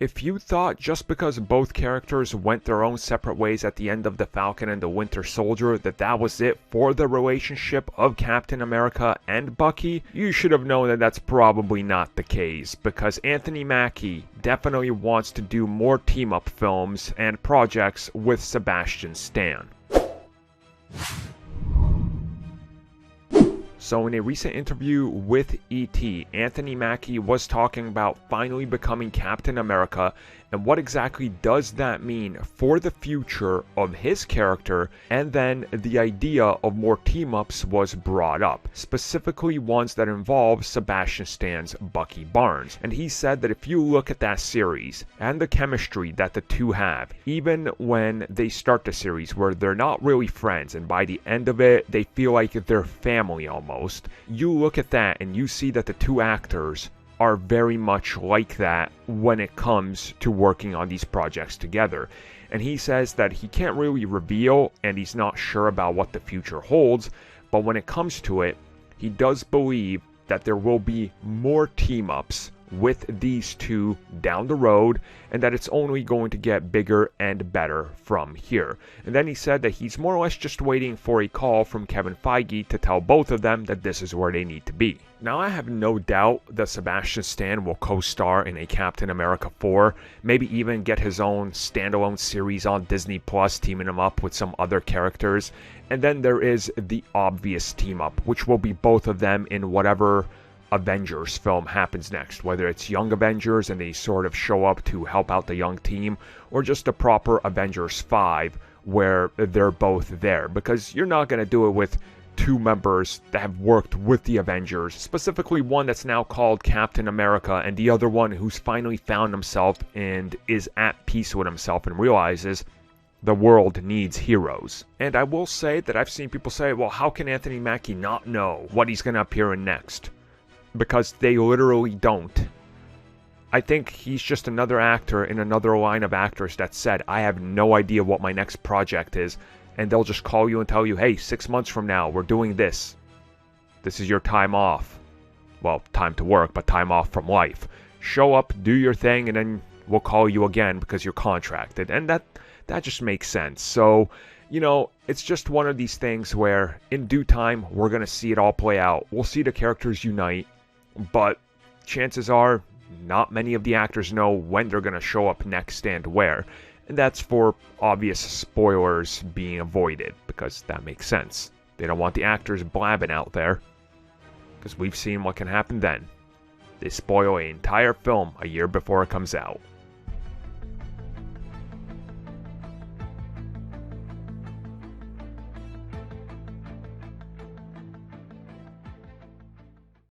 if you thought just because both characters went their own separate ways at the end of The Falcon and the Winter Soldier that was it for the relationship of Captain America and Bucky, you should have known that that's probably not the case, because Anthony Mackie definitely wants to do more team-up films and projects with Sebastian Stan. So in a recent interview with ET, Anthony Mackie was talking about finally becoming Captain America and what exactly does that mean for the future of his character, and then the idea of more team-ups was brought up, specifically ones that involve Sebastian Stan's Bucky Barnes. And he said that if you look at that series and the chemistry that the two have, even when they start the series where they're not really friends and by the end of it they feel like they're family almost, you look at that and you see that the two actors are very much like that when it comes to working on these projects together. And he says that he can't really reveal and he's not sure about what the future holds, but when it comes to it, he does believe that there will be more team-ups with these two down the road, and that it's only going to get bigger and better from here. And then he said that he's more or less just waiting for a call from Kevin Feige to tell both of them that this is where they need to be. Now, I have no doubt that Sebastian Stan will co-star in a Captain America 4, maybe even get his own standalone series on Disney Plus, teaming him up with some other characters. And then there is the obvious team-up, which will be both of them in whatever Avengers film happens next, whether it's Young Avengers and they sort of show up to help out the young team, or just a proper Avengers 5 where they're both there, because you're not going to do it with two members that have worked with the Avengers, specifically one that's now called Captain America and the other one who's finally found himself and is at peace with himself and realizes the world needs heroes. And I will say that I've seen people say, well, how can Anthony Mackie not know what he's going to appear in next? Because they literally don't. I think he's just another actor in another line of actors that said, I have no idea what my next project is, and they'll just call you and tell you, hey, 6 months from now, we're doing this. This is your time off. Well, time to work, but time off from life. Show up, do your thing, and then we'll call you again because you're contracted. And that just makes sense. So, you know, it's just one of these things where in due time, we're going to see it all play out. We'll see the characters unite. But chances are not many of the actors know when they're going to show up next and where. And that's for obvious spoilers being avoided, because that makes sense. They don't want the actors blabbing out there, because we've seen what can happen then. They spoil an entire film a year before it comes out.